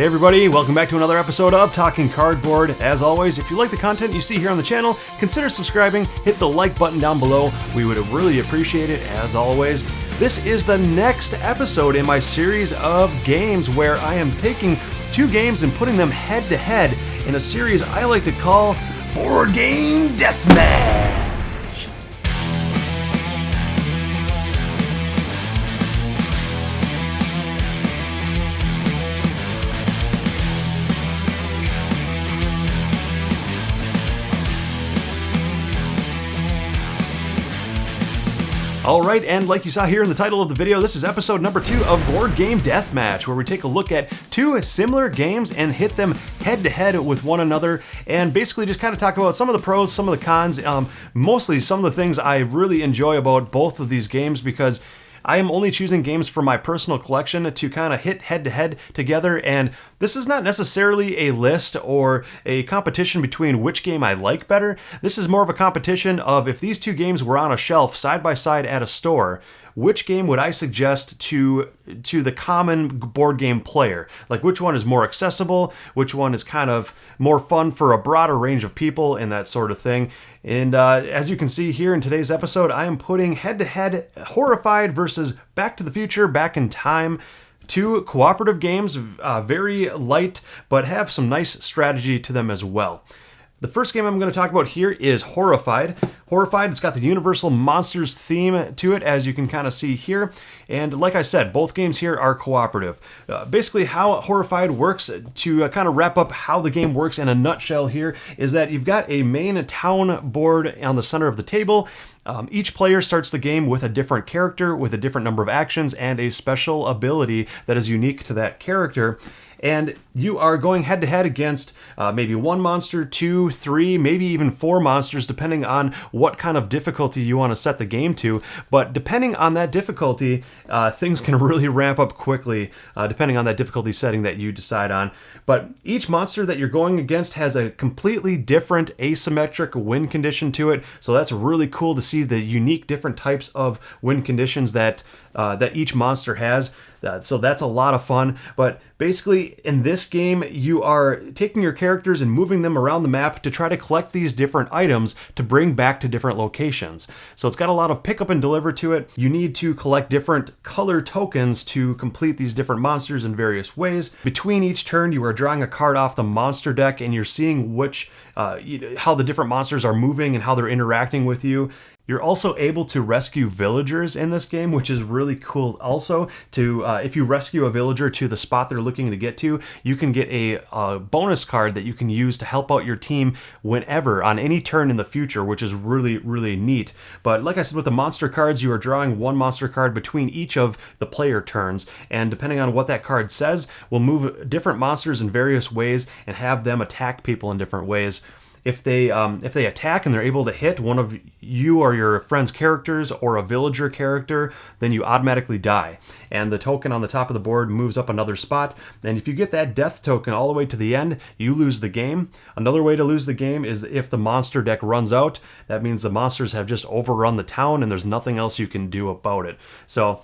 Hey everybody, welcome back to another episode of Talking Cardboard. As always, if you like the content you see here on the channel, consider subscribing, hit the like button down below. We would really appreciate it, as always. This is the next episode in my series of games where I am taking two games and putting them head to head in a series I like to call Board Game Deathmatch. Alright, and like you saw here in the title of the video, this is episode number 2 of Board Game Deathmatch, where we take a look at two similar games and hit them head to head with one another, and basically just kind of talk about some of the pros, some of the cons, mostly some of the things I really enjoy about both of these games, because I am only choosing games from my personal collection to kind of hit head-to-head together, and this is not necessarily a list or a competition between which game I like better. This is more of a competition of if these two games were on a shelf side by side at a store, which game would I suggest to the common board game player? Like, which one is more accessible, which one is kind of more fun for a broader range of people, and that sort of thing. And as you can see here in today's episode, I am putting head-to-head Horrified versus Back to the Future, Back in Time. Two cooperative games, very light, but have some nice strategy to them as well. The first game I'm going to talk about here is Horrified. Horrified, it's got the Universal Monsters theme to it, as you can kind of see here. And like I said, both games here are cooperative. Basically, how Horrified works, to kind of wrap up how the game works in a nutshell here, is that you've got a main town board on the center of the table. Each player starts the game with a different character, with a different number of actions, and a special ability that is unique to that character. And you are going head-to-head against maybe one monster, two, three, maybe even four monsters, depending on what kind of difficulty you want to set the game to. But depending on that difficulty, things can really ramp up quickly, depending on that difficulty setting that you decide on. But each monster that you're going against has a completely different asymmetric win condition to it, so that's really cool to see the unique different types of win conditions that each monster has. So that's a lot of fun. But basically, in this game, you are taking your characters and moving them around the map to try to collect these different items to bring back to different locations. So it's got a lot of pick up and deliver to it. You need to collect different color tokens to complete these different monsters in various ways. Between each turn, you are drawing a card off the monster deck, and you're seeing how the different monsters are moving and how they're interacting with you. You're also able to rescue villagers in this game, which is really cool also. If you rescue a villager to the spot they're looking to get to, you can get a bonus card that you can use to help out your team whenever, on any turn in the future, which is really, really neat. But like I said, with the monster cards, you are drawing one monster card between each of the player turns, and depending on what that card says, will move different monsters in various ways and have them attack people in different ways. If they attack and they're able to hit one of you or your friend's characters or a villager character, then you automatically die. And the token on the top of the board moves up another spot. And if you get that death token all the way to the end, you lose the game. Another way to lose the game is if the monster deck runs out. That means the monsters have just overrun the town and there's nothing else you can do about it. So,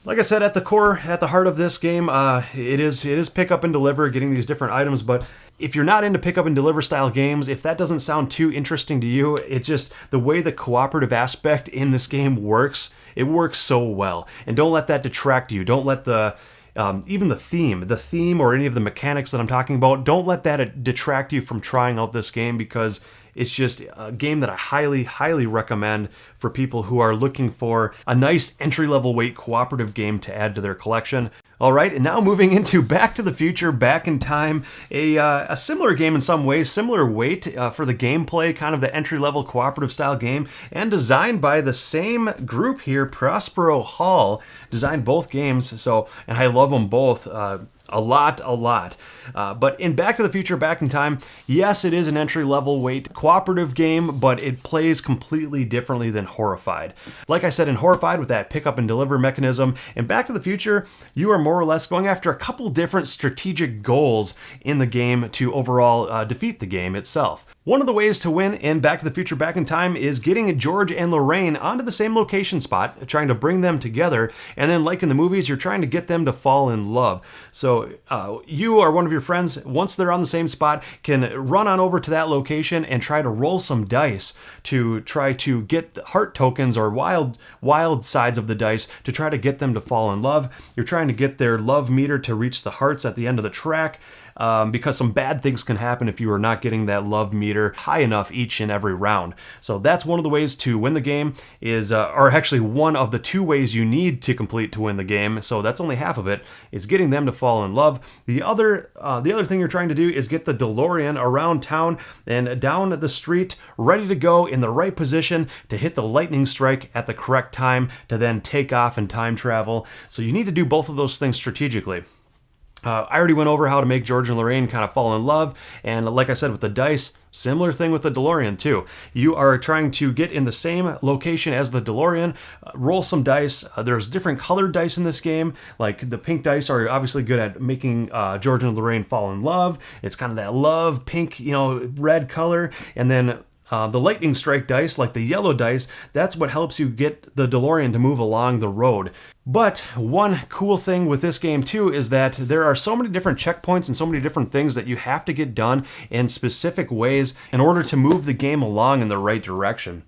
like I said, at the core, at the heart of this game, it is pick up and deliver, getting these different items. But if you're not into pick up and deliver style games, if that doesn't sound too interesting to you, it's just the way the cooperative aspect in this game works. It works so well, and don't let that detract you. Don't let even the theme or any of the mechanics that I'm talking about, don't let that detract you from trying out this game, because it's just a game that I highly, highly recommend for people who are looking for a nice entry-level weight cooperative game to add to their collection. All right, and now moving into Back to the Future, Back in Time, a similar game in some ways, similar weight for the gameplay, kind of the entry-level cooperative style game, and designed by the same group here, Prospero Hall, designed both games, and I love them both. A lot. But in Back to the Future, Back in Time, yes, it is an entry-level weight cooperative game, but it plays completely differently than Horrified. Like I said, in Horrified, with that pick up and deliver mechanism, in Back to the Future, you are more or less going after a couple different strategic goals in the game to overall defeat the game itself. One of the ways to win in Back to the Future Back in Time is getting George and Lorraine onto the same location spot, trying to bring them together, and then like in the movies, you're trying to get them to fall in love. So So you or one of your friends, once they're on the same spot, can run on over to that location and try to roll some dice to try to get heart tokens or wild sides of the dice to try to get them to fall in love. You're trying to get their love meter to reach the hearts at the end of the track. Because some bad things can happen if you are not getting that love meter high enough each and every round. So that's one of the ways to win the game is, or actually one of the 2 ways you need to complete to win the game. So that's only half of it, is getting them to fall in love. The other thing you're trying to do is get the DeLorean around town and down the street, ready to go in the right position to hit the lightning strike at the correct time to then take off and time travel. So you need to do both of those things strategically. I already went over how to make George and Lorraine kind of fall in love, and like I said with the dice, similar thing with the DeLorean too. You are trying to get in the same location as the DeLorean, roll some dice. There's different colored dice in this game, like the pink dice are obviously good at making George and Lorraine fall in love. It's kind of that love pink, red color, and then the lightning strike dice, like the yellow dice, that's what helps you get the DeLorean to move along the road. But one cool thing with this game too is that there are so many different checkpoints and so many different things that you have to get done in specific ways in order to move the game along in the right direction.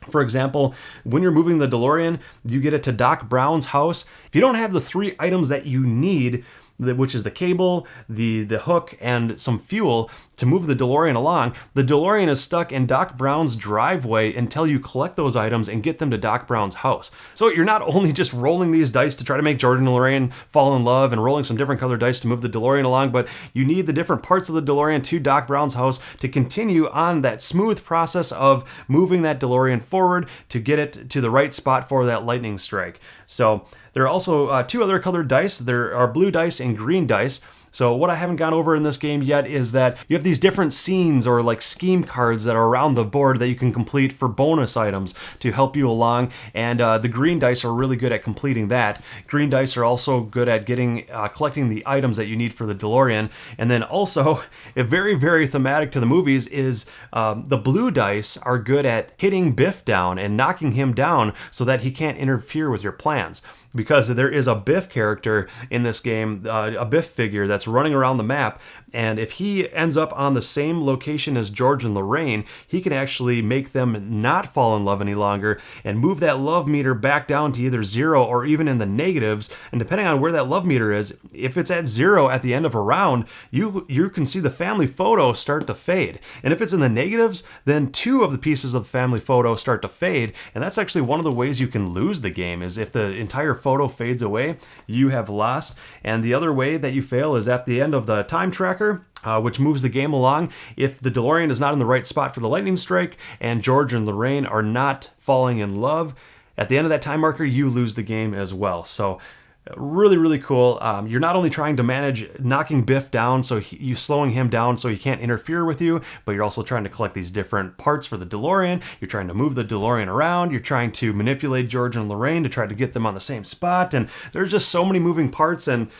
For example, when you're moving the DeLorean, you get it to Doc Brown's house. If you don't have the 3 items that you need, which is the cable, the hook, and some fuel to move the DeLorean along, the DeLorean is stuck in Doc Brown's driveway until you collect those items and get them to Doc Brown's house. So you're not only just rolling these dice to try to make George and Lorraine fall in love and rolling some different colored dice to move the DeLorean along, but you need the different parts of the DeLorean to Doc Brown's house to continue on that smooth process of moving that DeLorean forward to get it to the right spot for that lightning strike. So there are also 2 other colored dice. There are blue dice and green dice. So what I haven't gone over in this game yet is that you have these different scenes or like scheme cards that are around the board that you can complete for bonus items to help you along, and the green dice are really good at completing that. Green dice are also good at collecting the items that you need for the DeLorean, and then also, very, very thematic to the movies is the blue dice are good at hitting Biff down and knocking him down so that he can't interfere with your plans. Because there is a Biff character in this game, a Biff figure that's running around the map, and if he ends up on the same location as George and Lorraine, he can actually make them not fall in love any longer and move that love meter back down to either 0 or even in the negatives. And depending on where that love meter is, if it's at 0 at the end of a round, you can see the family photo start to fade. And if it's in the negatives, then 2 of the pieces of the family photo start to fade. And that's actually one of the ways you can lose the game, is if the entire photo fades away, you have lost. And the other way that you fail is at the end of the time tracker, which moves the game along. If the DeLorean is not in the right spot for the lightning strike and George and Lorraine are not falling in love, at the end of that time marker, you lose the game as well. So really, really cool. You're not only trying to manage knocking Biff down, so you slowing him down so he can't interfere with you, but you're also trying to collect these different parts for the DeLorean. You're trying to move the DeLorean around. You're trying to manipulate George and Lorraine to try to get them on the same spot. And there's just so many moving parts, and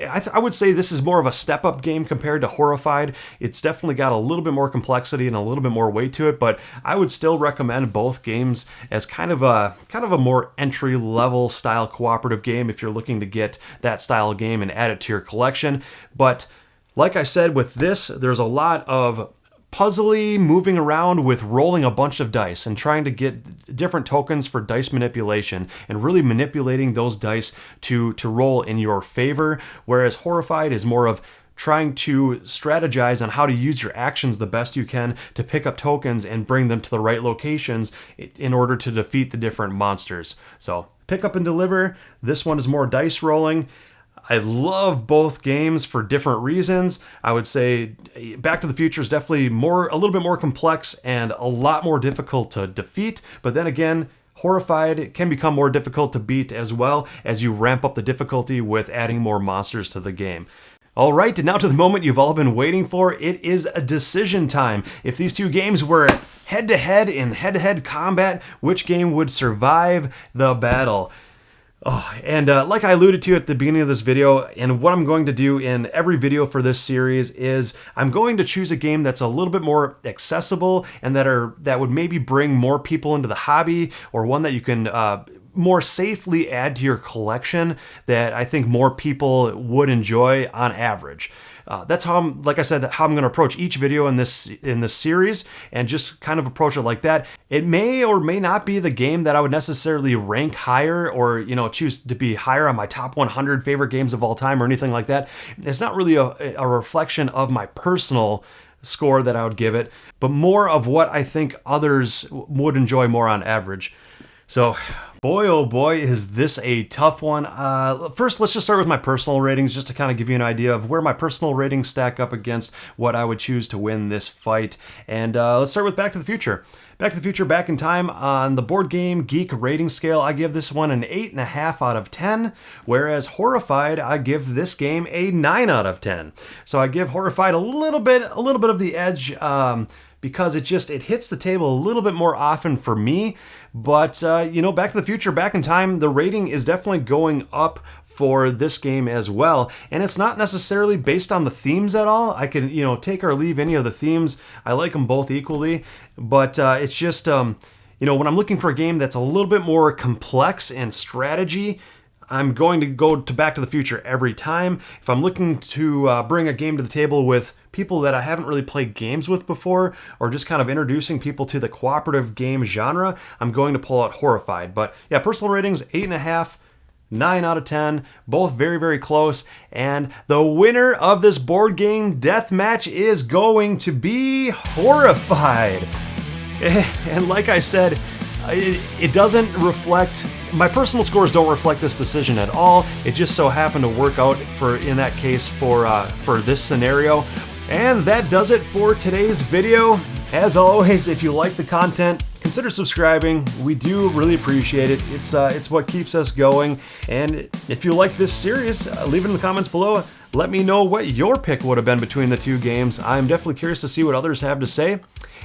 I would say this is more of a step-up game compared to Horrified. It's definitely got a little bit more complexity and a little bit more weight to it, but I would still recommend both games as kind of a more entry-level style cooperative game if you're looking to get that style game and add it to your collection. But like I said, with this, there's a lot of puzzly moving around with rolling a bunch of dice and trying to get different tokens for dice manipulation and really manipulating those dice to roll in your favor, whereas Horrified is more of trying to strategize on how to use your actions the best you can to pick up tokens and bring them to the right locations in order to defeat the different monsters. So pick up and deliver. This one is more dice rolling. I love both games for different reasons. I would say Back to the Future is definitely a little bit more complex and a lot more difficult to defeat. But then again, Horrified can become more difficult to beat as well as you ramp up the difficulty with adding more monsters to the game. All right, and now to the moment you've all been waiting for. It is a decision time. If these 2 games were head-to-head in head-to-head combat, which game would survive the battle? Oh, and like I alluded to at the beginning of this video, and what I'm going to do in every video for this series is I'm going to choose a game that's a little bit more accessible and that would maybe bring more people into the hobby, or one that you can more safely add to your collection that I think more people would enjoy on average. That's how like I said, how I'm going to approach each video in this series, and just kind of approach it like that. It may or may not be the game that I would necessarily rank higher, or choose to be higher on my top 100 favorite games of all time or anything like that. It's not really a reflection of my personal score that I would give it, but more of what I think others would enjoy more on average. So, boy, oh boy, is this a tough one. First, let's just start with my personal ratings, just to kind of give you an idea of where my personal ratings stack up against what I would choose to win this fight. And let's start with Back to the Future. Back to the Future, Back in Time, on the Board Game Geek rating scale, I give this one an 8.5 out of 10, whereas Horrified, I give this game a 9 out of 10. So I give Horrified a little bit of the edge, because it hits the table a little bit more often for me. But, Back to the Future, Back in Time, the rating is definitely going up for this game as well. And it's not necessarily based on the themes at all. I can, take or leave any of the themes. I like them both equally. But it's just, when I'm looking for a game that's a little bit more complex and strategy, I'm going to go to Back to the Future every time. If I'm looking to bring a game to the table with people that I haven't really played games with before, or just kind of introducing people to the cooperative game genre, I'm going to pull out Horrified. But yeah, personal ratings, 8.5, 9 out of 10, both very, very close. And the winner of this board game death match is going to be Horrified. And like I said, it doesn't reflect, my personal scores don't reflect this decision at all. It just so happened to work out in that case for this scenario. And that does it for today's video. As always, if you like the content, consider subscribing. We do really appreciate it. It's what keeps us going. And if you like this series, leave it in the comments below. Let me know what your pick would have been between the two games. I'm definitely curious to see what others have to say.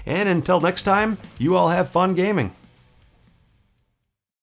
And until next time, you all have fun gaming.